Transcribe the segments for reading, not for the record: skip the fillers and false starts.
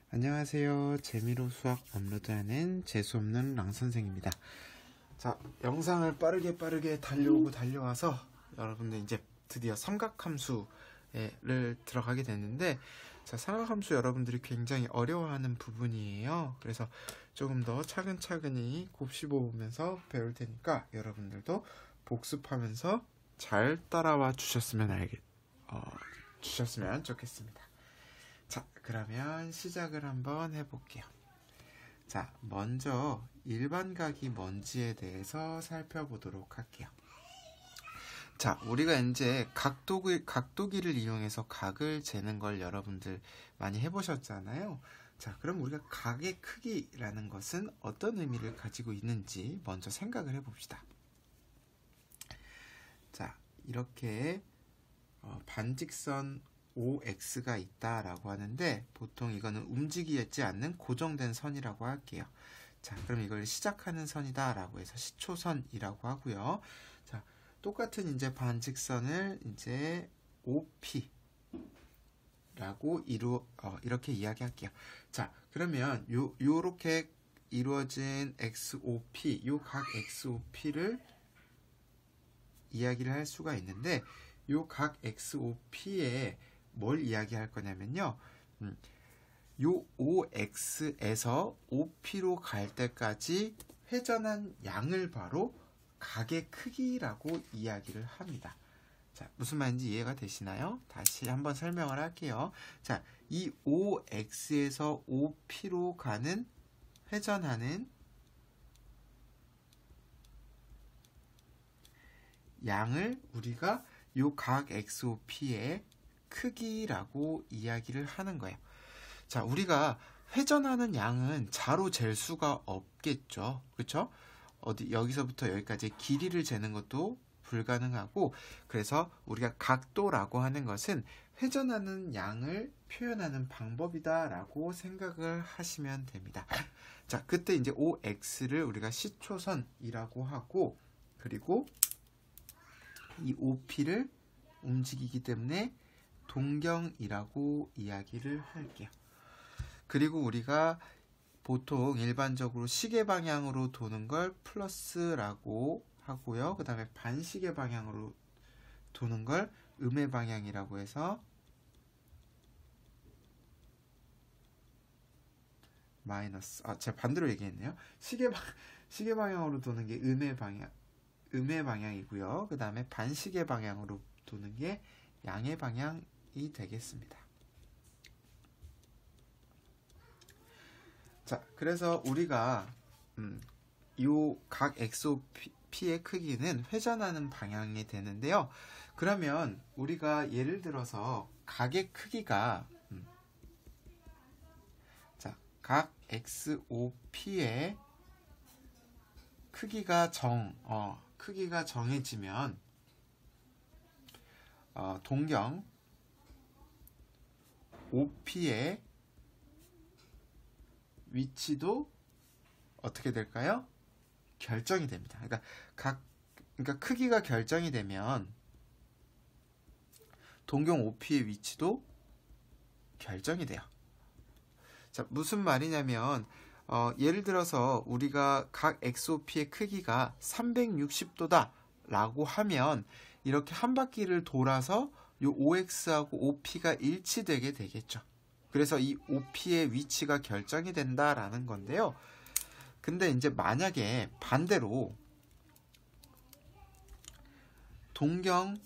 안녕하세요. 재미로 수학 업로드하는 재수없는 랑선생입니다. 자, 영상을 빠르게 달려와서 여러분들 이제 드디어 삼각함수를 들어가게 됐는데, 자, 삼각함수 여러분들이 굉장히 어려워하는 부분이에요. 그래서 조금 더 차근차근히 곱씹어보면서 배울 테니까 여러분들도 복습하면서 잘 따라와 주셨으면 좋겠습니다. 자, 그러면 시작을 한번 해볼게요. 자, 먼저 일반각이 뭔지에 대해서 살펴보도록 할게요. 자, 우리가 이제 각도기를 이용해서 각을 재는 걸 여러분들 많이 해보셨잖아요. 자, 그럼 우리가 각의 크기라는 것은 어떤 의미를 가지고 있는지 먼저 생각을 해봅시다. 자, 이렇게 반직선 OX가 있다라고 하는데, 보통 이거는 움직이지 않는 고정된 선이라고 할게요. 자, 그럼 이걸 시작하는 선이다라고 해서 시초선이라고 하고요. 자, 똑같은 이제 반직선을 이제 OP라고 이렇게 이야기할게요. 자, 그러면 요렇게 이루어진 XOP, 요 각 XOP를 이야기를 할 수가 있는데, 요 각 XOP에 뭘 이야기할 거냐면요, 요 OX에서 OP로 갈 때까지 회전한 양을 바로 각의 크기라고 이야기를 합니다. 자, 무슨 말인지 이해가 되시나요? 다시 한번 설명을 할게요. 자, 이 OX에서 OP로 가는 회전하는 양을 우리가 요 각 XOP의 크기라고 이야기를 하는 거예요. 자, 우리가 회전하는 양은 자로 잴 수가 없겠죠. 그렇죠? 여기서부터 여기까지 길이를 재는 것도 불가능하고, 그래서 우리가 각도라고 하는 것은 회전하는 양을 표현하는 방법이다라고 생각을 하시면 됩니다. 자, 그때 이제 OX를 우리가 시초선이라고 하고, 그리고 이 OP를 움직이기 때문에 동경이라고 이야기를 할게요. 그리고 우리가 보통 일반적으로 시계 방향으로 도는 걸 플러스라고 하고요. 그 다음에 반시계 방향으로 도는 걸 음의 방향이라고 해서 마이너스, 제가 반대로 얘기했네요. 시계 방향으로 도는 게 음의 방향이고요. 그 다음에 반시계 방향으로 도는 게 양의 방향이 되겠습니다. 자, 그래서 우리가 요 각 XOP의 크기는 회전하는 방향이 되는데요. 그러면 우리가 예를 들어서 각의 크기가 자, 각 XOP의 크기가 정해지면 동경 OP의 위치도 어떻게 될까요? 결정이 됩니다. 그러니까 크기가 결정이 되면 동경 OP의 위치도 결정이 돼요. 자, 무슨 말이냐면 예를 들어서 우리가 각 XOP의 크기가 360도다 라고 하면 이렇게 한 바퀴를 돌아서 요 OX하고 OP가 일치되게 되겠죠. 그래서 이 OP의 위치가 결정이 된다라는 건데요. 근데 이제 만약에 반대로 동경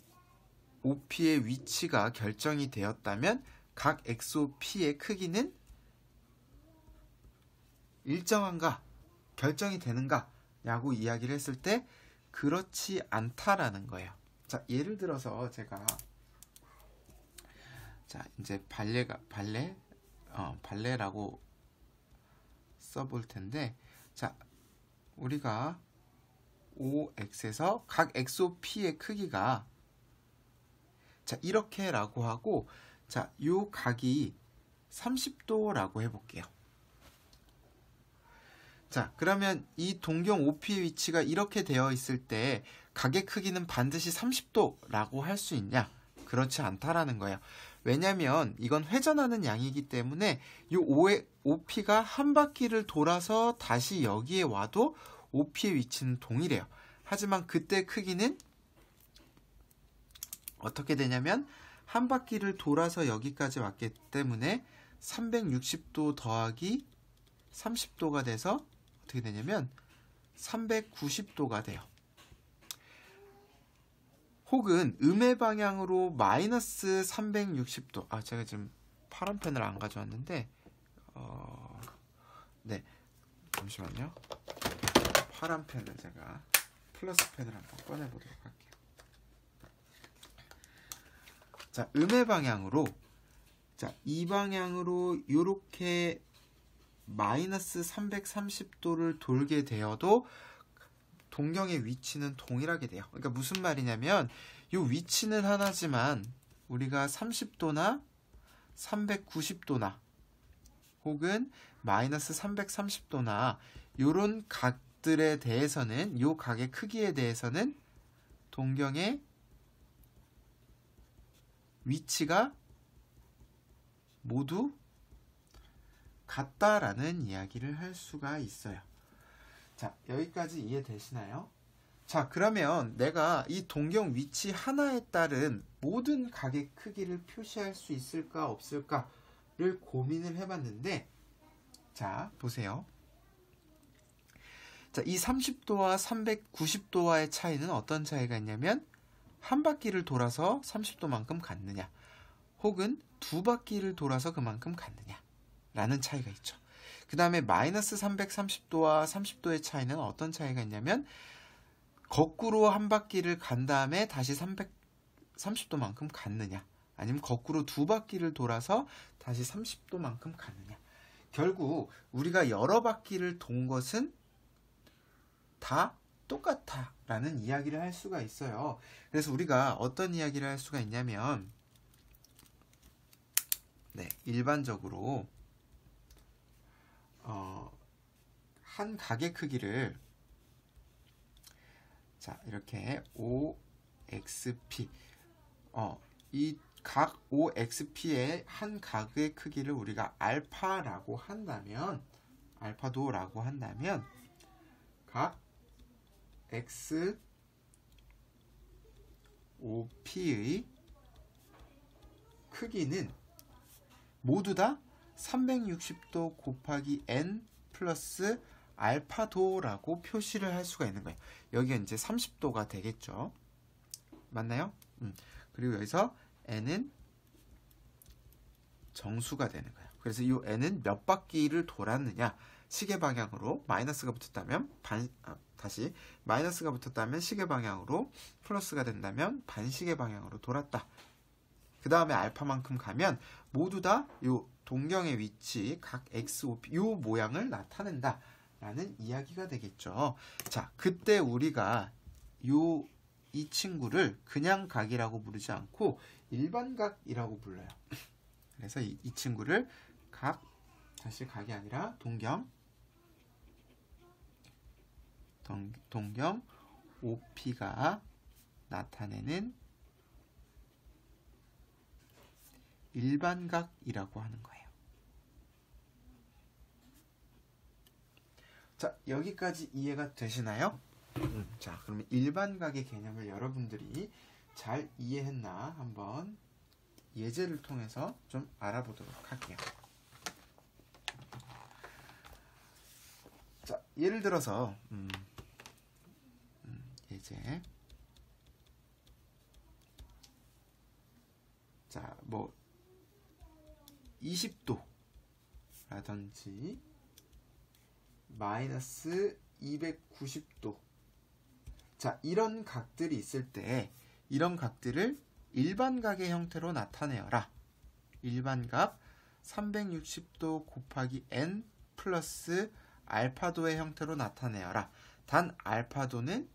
OP의 위치가 결정이 되었다면 각 XOP의 크기는 일정한가? 결정이 되는가? 라고 이야기를 했을 때 그렇지 않다라는 거예요. 자, 예를 들어서 제가 이제 발레라고 써볼 텐데, 자, 우리가 OX에서 각 XOP의 크기가 자, 이렇게라고 하고, 자, 요 각이 30도라고 해볼게요. 자, 그러면 이 동경 OP의 위치가 이렇게 되어 있을 때 각의 크기는 반드시 30도라고 할 수 있냐? 그렇지 않다라는 거예요. 왜냐면 이건 회전하는 양이기 때문에 이 OP가 한 바퀴를 돌아서 다시 여기에 와도 OP의 위치는 동일해요. 하지만 그때 크기는 어떻게 되냐면 한 바퀴를 돌아서 여기까지 왔기 때문에 360도 더하기 30도가 돼서 어떻게 되냐면 390도가 돼요. 혹은 음의 방향으로 마이너스 360도. 제가 지금 파란 펜을 안 가져왔는데 네, 잠시만요. 파란 펜을 제가 플러스 펜을 한번 꺼내보도록 할게요. 자, 음의 방향으로, 자, 이 방향으로 이렇게 마이너스 330도를 돌게 되어도 동경의 위치는 동일하게 돼요. 그러니까 무슨 말이냐면 이 위치는 하나지만 우리가 30도나 390도나 혹은 마이너스 330도나 이런 각들에 대해서는, 이 각의 크기에 대해서는 동경의 위치가 모두 같다라는 이야기를 할 수가 있어요. 자, 여기까지 이해되시나요? 자, 그러면 내가 이 동경 위치 하나에 따른 모든 각의 크기를 표시할 수 있을까 없을까를 고민을 해봤는데, 자, 보세요. 자, 이 30도와 390도와의 차이는 어떤 차이가 있냐면 한 바퀴를 돌아서 30도만큼 갔느냐 혹은 두 바퀴를 돌아서 그만큼 갔느냐 라는 차이가 있죠. 그 다음에 마이너스 330도와 30도의 차이는 어떤 차이가 있냐면 거꾸로 한 바퀴를 간 다음에 다시 330도만큼 갔느냐 아니면 거꾸로 두 바퀴를 돌아서 다시 30도만큼 갔느냐. 결국 우리가 여러 바퀴를 돈 것은 다 똑같아 라는 이야기를 할 수가 있어요. 그래서 우리가 어떤 이야기를 할 수가 있냐면 네, 일반적으로 한 각의 크기를 자, 이렇게 OXP 이 각 OXP의 한 각의 크기를 우리가 알파라고 한다면, 알파도라고 한다면 각 XOP의 크기는 모두 다 360도 곱하기 n 플러스 알파도라고 표시를 할 수가 있는 거예요. 여기가 이제 30도가 되겠죠. 맞나요? 그리고 여기서 n은 정수가 되는 거예요. 그래서 이 n은 몇 바퀴를 돌았느냐, 시계 방향으로 마이너스가 붙었다면 다시 마이너스가 붙었다면 시계 방향으로, 플러스가 된다면 반시계 방향으로 돌았다. 그 다음에 알파만큼 가면 모두 다 요 동경의 위치 각 XOP 요 모양을 나타낸다 라는 이야기가 되겠죠. 자, 그때 우리가 이 친구를 그냥 각이라고 부르지 않고 일반각이라고 불러요. 그래서 이 친구를 다시 각이 아니라 동경 OP가 나타내는 일반각이라고 하는 거예요. 자, 여기까지 이해가 되시나요? 자, 그러면 일반각의 개념을 여러분들이 잘 이해했나 한번 예제를 통해서 좀 알아보도록 할게요. 자, 예를 들어서 예제. 자, 뭐 20도라든지 마이너스 290도. 자, 이런 각들이 있을 때 이런 각들을 일반각의 형태로 나타내어라. 일반각 360도 곱하기 n 플러스 알파도의 형태로 나타내어라. 단 알파도는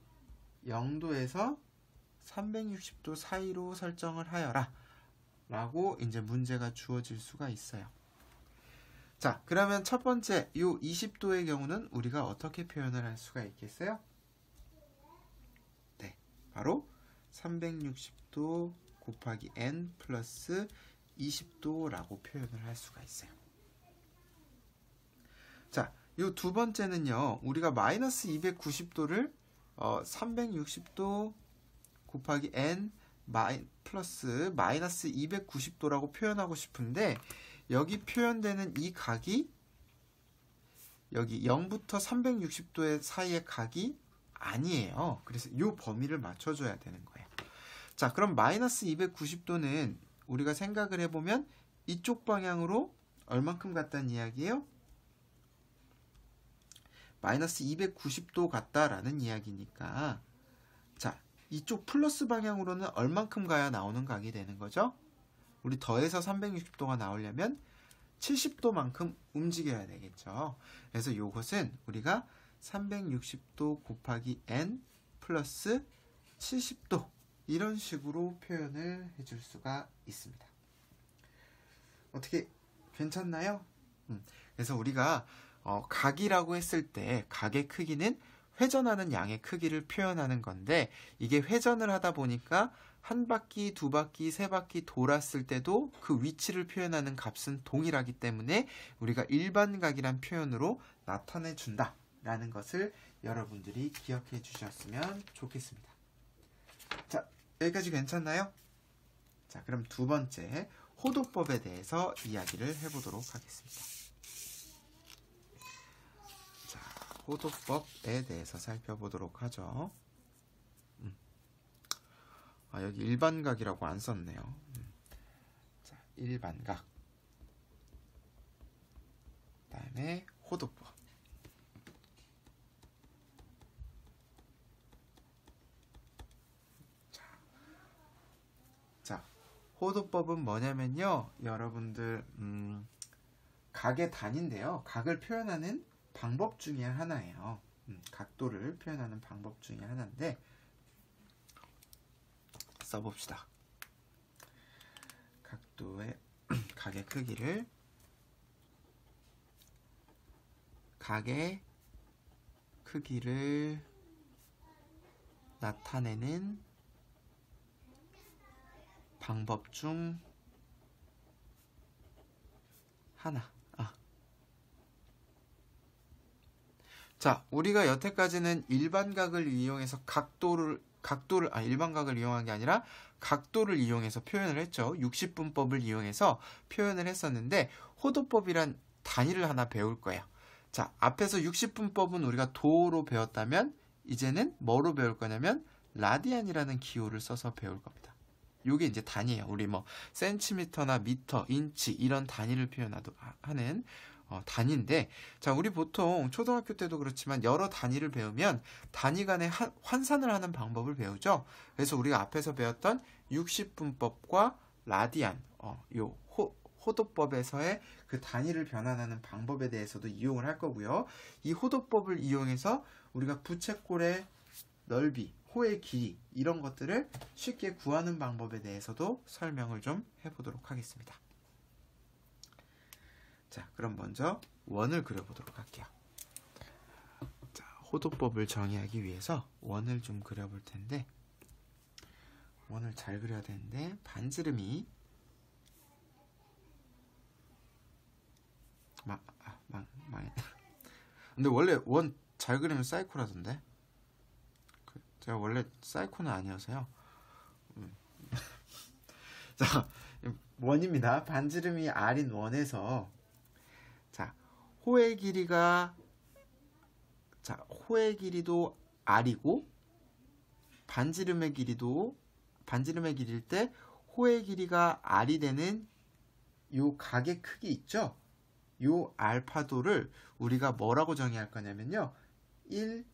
0도에서 360도 사이로 설정을 하여라 라고 이제 문제가 주어질 수가 있어요. 자, 그러면 첫 번째 이 20도의 경우는 우리가 어떻게 표현을 할 수가 있겠어요? 네, 바로 360도 곱하기 n 플러스 20도라고 표현을 할 수가 있어요. 자, 요 두 번째는요. 우리가 마이너스 290도를 360도 곱하기 n 플러스 마이너스 290도라고 표현하고 싶은데 여기 표현되는 이 각이 여기 0부터 360도의 사이의 각이 아니에요. 그래서 이 범위를 맞춰줘야 되는 거예요. 자, 그럼 마이너스 290도는 우리가 생각을 해보면 이쪽 방향으로 얼만큼 갔다는 이야기예요? 마이너스 290도 같다라는 이야기니까 자, 이쪽 플러스 방향으로는 얼만큼 가야 나오는 각이 되는 거죠? 우리 더해서 360도가 나오려면 70도만큼 움직여야 되겠죠. 그래서 이것은 우리가 360도 곱하기 n 플러스 70도 이런 식으로 표현을 해줄 수가 있습니다. 어떻게 괜찮나요? 그래서 우리가 각이라고 했을 때 각의 크기는 회전하는 양의 크기를 표현하는 건데 이게 회전을 하다 보니까 한 바퀴, 두 바퀴, 세 바퀴 돌았을 때도 그 위치를 표현하는 값은 동일하기 때문에 우리가 일반각이란 표현으로 나타내 준다 라는 것을 여러분들이 기억해 주셨으면 좋겠습니다. 자, 여기까지 괜찮나요? 자, 그럼 두 번째 호도법에 대해서 이야기를 해보도록 하겠습니다. 자, 호도법에 대해서 살펴보도록 하죠. 여기 일반각이라고 안 썼네요. 자, 일반각. 그 다음에 호도법. 자, 호도법은 뭐냐면요. 여러분들, 각의 단위인데요. 각을 표현하는 방법 중에 하나예요. 각도를 표현하는 방법 중에 하나인데, 써봅시다. 각도의 각의 크기를 나타내는 방법 중 하나. 자, 우리가 여태까지는 일반각을 이용해서 일반각을 이용한 게 아니라 각도를 이용해서 표현을 했죠. 60분법을 이용해서 표현을 했었는데 호도법이란 단위를 하나 배울 거예요. 자, 앞에서 60분법은 우리가 도로 배웠다면 이제는 뭐로 배울 거냐면 라디안이라는 기호를 써서 배울 겁니다. 요게 이제 단위예요. 우리 뭐 센티미터나 미터, 인치 이런 단위를 표현하는 단위인데, 자, 우리 보통 초등학교 때도 그렇지만 여러 단위를 배우면 단위 간의 환산을 하는 방법을 배우죠. 그래서 우리가 앞에서 배웠던 60분법과 라디안, 요 호도법에서의 그 단위를 변환하는 방법에 대해서도 이용을 할 거고요. 이 호도법을 이용해서 우리가 부채꼴의 넓이, 호의 길이 이런 것들을 쉽게 구하는 방법에 대해서도 설명을 좀 해보도록 하겠습니다. 자, 그럼 먼저 원을 그려보도록 할게요. 자, 호도법을 정의하기 위해서 원을 좀 그려볼 텐데, 원을 잘 그려야 되는데 반지름이 망했다. 근데 원래 원 잘 그리면 사이코라던데. 제가 원래 사이코는 아니어서요. 자, 원입니다. 반지름이 r인 원에서 자, 호의 길이도 r이고 반지름의 길이일 때 호의 길이가 r이 되는 요 각의 크기 있죠? 요 알파도를 우리가 뭐라고 정의할 거냐면요. 1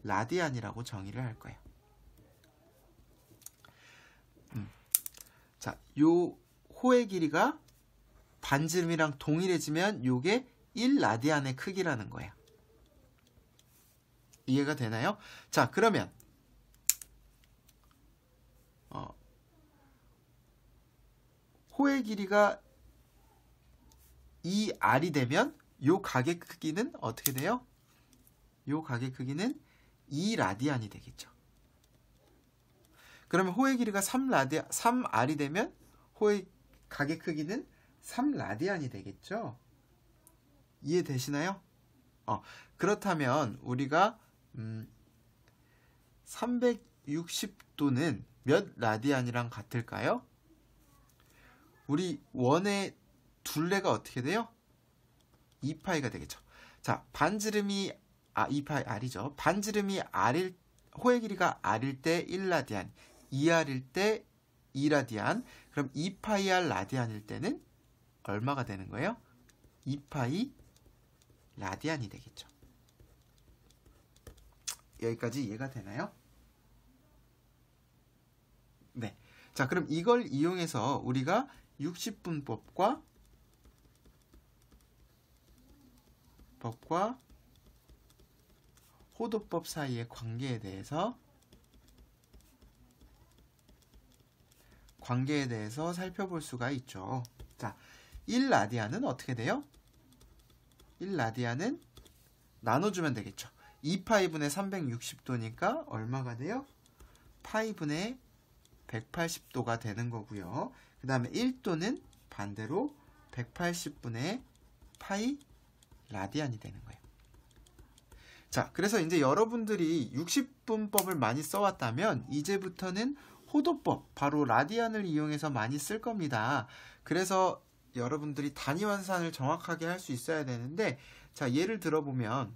라디안이라고 정의를 할 거예요. 자, 요 호의 길이가 반지름이랑 동일해지면 요게 1 라디안의 크기라는 거예요. 이해가 되나요? 자, 그러면 호의 길이가 2r이 되면 요 각의 크기는 어떻게 돼요? 요 각의 크기는 2라디안이 되겠죠. 그러면 호의 길이가 3r이 되면 호의 각의 크기는 3라디안이 되겠죠? 이해되시나요? 그렇다면 우리가 360도는 몇 라디안이랑 같을까요? 우리 원의 둘레가 어떻게 돼요? 2파이가 되겠죠. 자, 반지름이 2파이 r이죠. 반지름이 r일 호의 길이가 r일 때 1라디안, 2r일 때 2라디안. 그럼 2파이 r 라디안일 때는 얼마가 되는 거예요? 2파이 라디안이 되겠죠. 여기까지 이해가 되나요? 네. 자, 그럼 이걸 이용해서 우리가 60분법과 호도법 사이의 관계에 대해서 살펴볼 수가 있죠. 자, 1라디안은 어떻게 돼요? 1라디안은 나눠주면 되겠죠. 2파이분의 360도니까 얼마가 돼요? 파이분의 180도가 되는 거고요. 그 다음에 1도는 반대로 180분의 파이 라디안이 되는 거예요. 자, 그래서 이제 여러분들이 60분법을 많이 써왔다면 이제부터는 호도법, 바로 라디안을 이용해서 많이 쓸 겁니다. 그래서 여러분들이 단위 환산을 정확하게 할 수 있어야 되는데, 자, 예를 들어보면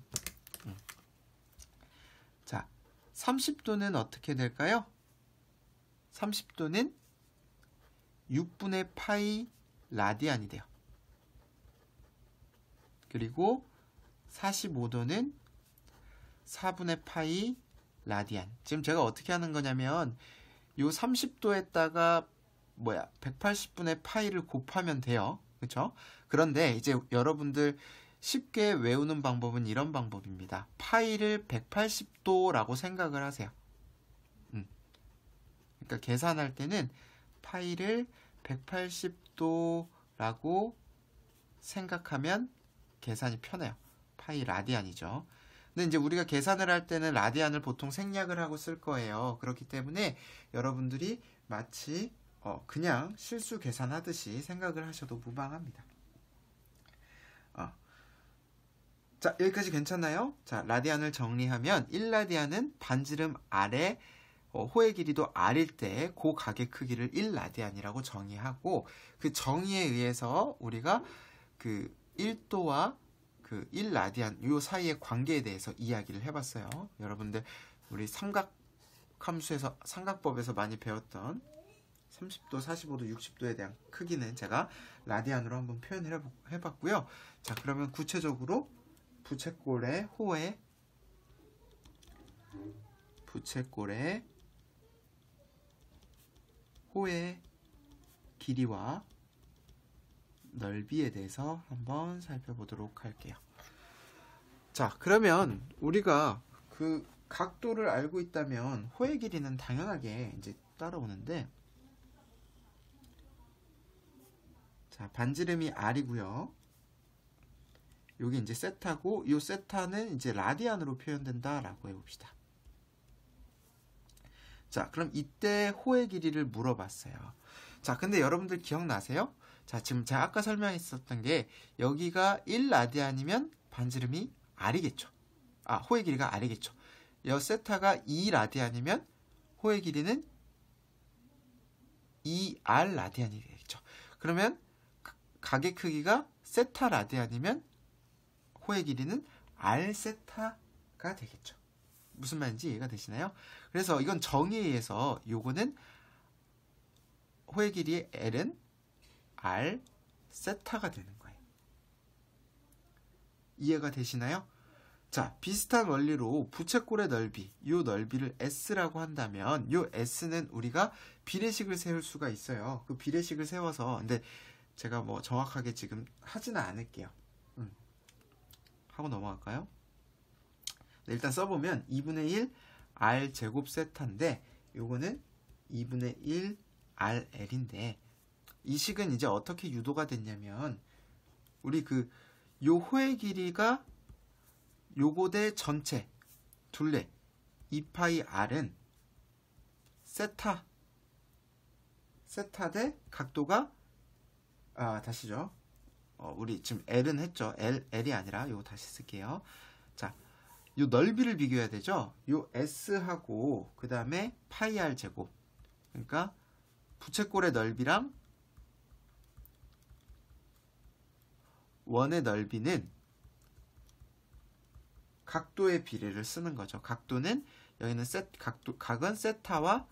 자, 30도는 어떻게 될까요? 30도는 6분의 파이 라디안이 돼요. 그리고 45도는 4분의 파이 라디안. 지금 제가 어떻게 하는 거냐면 요 30도에다가 180분의 파이를 곱하면 돼요. 그렇죠? 그런데 이제 여러분들 쉽게 외우는 방법은 이런 방법입니다. 파이를 180도라고 생각을 하세요. 그러니까 계산할 때는 파이를 180도라고 생각하면 계산이 편해요. 파이 라디안이죠. 근데 이제 우리가 계산을 할 때는 라디안을 보통 생략을 하고 쓸 거예요. 그렇기 때문에 여러분들이 마치 그냥 실수 계산하듯이 생각을 하셔도 무방합니다. 자, 여기까지 괜찮나요? 자, 라디안을 정리하면 1라디안은 반지름 r에 호의 길이도 r일 때 그 각의 크기를 1라디안이라고 정의하고, 그 정의에 의해서 우리가 그 1도와 그 1라디안 요 사이의 관계에 대해서 이야기를 해봤어요. 여러분들 우리 삼각함수에서 삼각법에서 많이 배웠던 30도, 45도, 60도에 대한 크기는 제가 라디안으로 한번 표현을 해봤고요. 자, 그러면 구체적으로 부채꼴의 호의 길이와 넓이에 대해서 한번 살펴보도록 할게요. 자, 그러면 우리가 그 각도를 알고 있다면 호의 길이는 당연하게 이제 따라오는데, 자, 반지름이 r이고요. 여기 이제 세타고, 이 세타는 이제 라디안으로 표현된다라고 해봅시다. 자, 그럼 이때 호의 길이를 물어봤어요. 자, 근데 여러분들 기억나세요? 자, 지금 제가 아까 설명했었던 게 여기가 1라디안이면 반지름이 r이겠죠. 호의 길이가 r이겠죠. 여 세타가 2라디안이면 호의 길이는 2r 라디안이 되겠죠. 그러면 각의 크기가 세타 라디안이면 호의 길이는 r 세타가 되겠죠. 무슨 말인지 이해가 되시나요? 그래서 이건 정의에 의해서 요거는 호의 길이의 l은 r 세타가 되는 거예요. 이해가 되시나요? 자, 비슷한 원리로 부채꼴의 넓이, 요 넓이를 s라고 한다면 요 s는 우리가 비례식을 세울 수가 있어요. 그 비례식을 세워서, 근데 제가 뭐 정확하게 지금 하지는 않을게요. 하고 넘어갈까요? 네, 일단 써보면 2분의 1 r 제곱 세타인데 요거는 2분의 1 rl인데, 이 식은 이제 어떻게 유도가 됐냐면 우리 요 호의 길이가 요거 대 전체 둘레 2파이 r은 세타 대 각도가 다시죠. 우리 지금 L은 했죠. L이 아니라 요거 다시 쓸게요. 자, 요 넓이를 비교해야 되죠. 요 S하고 그 다음에 파이 R 제곱. 그러니까 부채꼴의 넓이랑 원의 넓이는 각도의 비례를 쓰는 거죠. 각도는 여기는 각은 세타와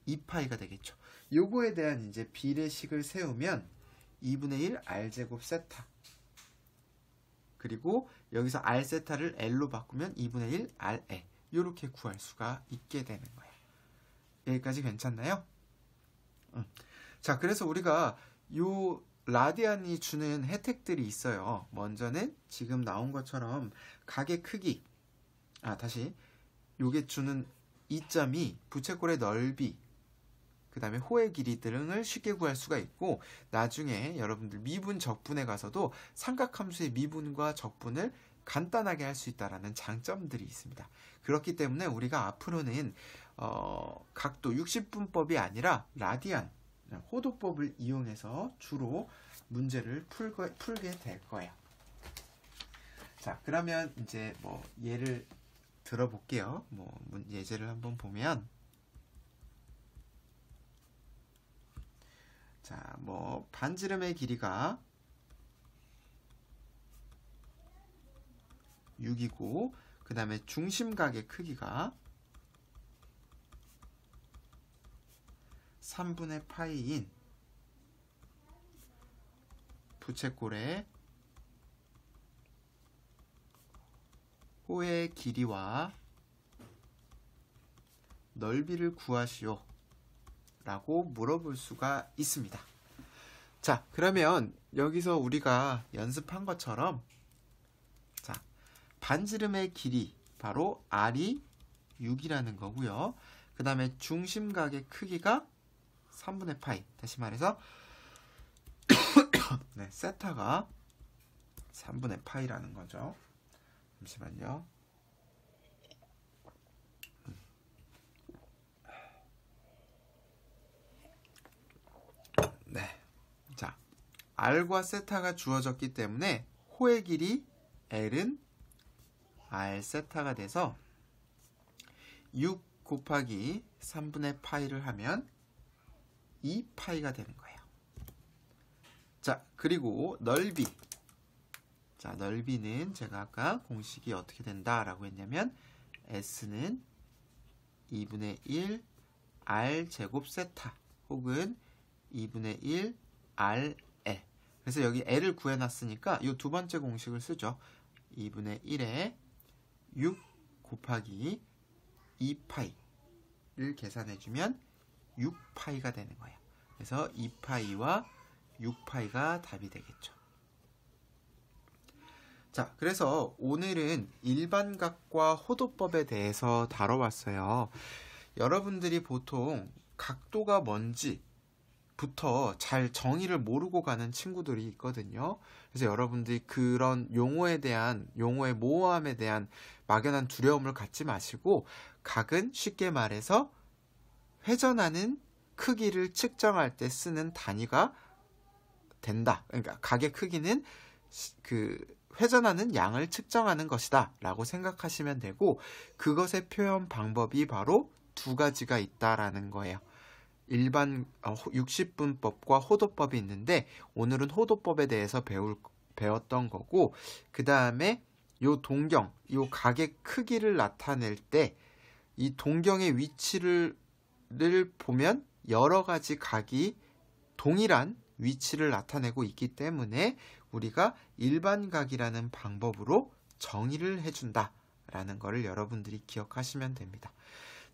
2파이가 되겠죠. 요거에 대한 이제 비례식을 세우면 2분의 1 R제곱 세타. 그리고 여기서 R 세타를 L로 바꾸면 2분의 1 RL. 요렇게 구할 수가 있게 되는 거예요. 여기까지 괜찮나요? 자, 그래서 우리가 요 라디안이 주는 혜택들이 있어요. 먼저는 지금 나온 것처럼 각의 크기, 다시 요게 주는 이점이 부채꼴의 넓이, 그 다음에 호의 길이 등을 쉽게 구할 수가 있고, 나중에 여러분들 미분 적분에 가서도 삼각함수의 미분과 적분을 간단하게 할 수 있다는 장점들이 있습니다. 그렇기 때문에 우리가 앞으로는 각도 60분법이 아니라 라디안, 호도법을 이용해서 주로 문제를 풀게 될 거예요. 자, 그러면 이제 뭐 예를 들어볼게요. 예제를 한번 보면, 자, 반지름의 길이가 6이고, 그 다음에 중심각의 크기가 3분의 파이인 부채꼴의 호의 길이와 넓이를 구하시오 라고 물어볼 수가 있습니다. 자, 그러면 여기서 우리가 연습한 것처럼, 자, 반지름의 길이 바로 R이 6이라는 거고요. 그 다음에 중심각의 크기가 3분의 파이. 다시 말해서 네, 세타가 3분의 파이라는 거죠. 잠시만요. 네. 자, R과 세타가 주어졌기 때문에 호의 길이 L은 R 세타가 돼서 6 곱하기 3분의 파이를 하면 2파이가 되는 거예요. 자, 그리고 넓이. 자, 넓이는 제가 아까 공식이 어떻게 된다라고 했냐면 S는 2분의 1 R 제곱 세타 혹은 2분의 1 RL. 그래서 여기 L을 구해놨으니까 이 두 번째 공식을 쓰죠. 2분의 1에 6 곱하기 2파이를 계산해주면 6파이가 되는 거예요. 그래서 2파이와 6파이가 답이 되겠죠. 자, 그래서 오늘은 일반각과 호도법에 대해서 다뤄봤어요. 여러분들이 보통 각도가 뭔지부터 잘 정의를 모르고 가는 친구들이 있거든요. 그래서 여러분들이 그런 용어의 모호함에 대한 막연한 두려움을 갖지 마시고, 각은 쉽게 말해서 회전하는 크기를 측정할 때 쓰는 단위가 된다. 그러니까 각의 크기는 회전하는 양을 측정하는 것이다 라고 생각하시면 되고, 그것의 표현 방법이 바로 두 가지가 있다라는 거예요. 일반 60분법과 호도법이 있는데, 오늘은 호도법에 대해서 배웠던 거고, 그 다음에 요 동경, 요 각의 크기를 나타낼 때 이 동경의 위치를 보면 여러 가지 각이 동일한 위치를 나타내고 있기 때문에 우리가 일반각이라는 방법으로 정의를 해준다라는 것을 여러분들이 기억하시면 됩니다.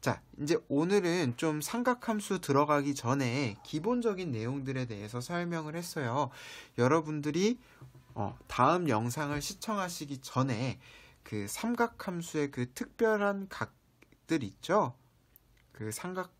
자, 이제 오늘은 좀 삼각함수 들어가기 전에 기본적인 내용들에 대해서 설명을 했어요. 여러분들이 다음 영상을 시청하시기 전에 그 삼각함수의 그 특별한 각들 있죠? 그 삼각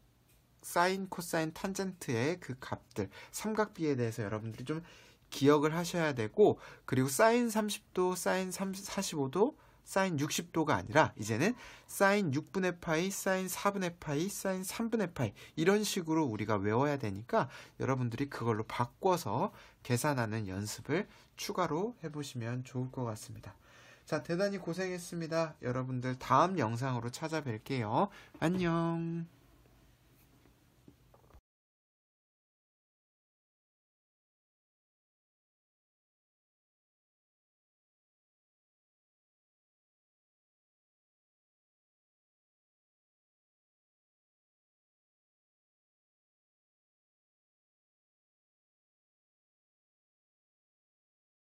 사인, 코사인, 탄젠트의 그 값들, 삼각비에 대해서 여러분들이 좀 기억을 하셔야 되고, 그리고 사인 30도, 사인 45도, 사인 60도가 아니라 이제는 사인 6분의 파이, 사인 4분의 파이, 사인 3분의 파이 이런 식으로 우리가 외워야 되니까 여러분들이 그걸로 바꿔서 계산하는 연습을 추가로 해보시면 좋을 것 같습니다. 자, 대단히 고생했습니다. 여러분들 다음 영상으로 찾아뵐게요. 안녕.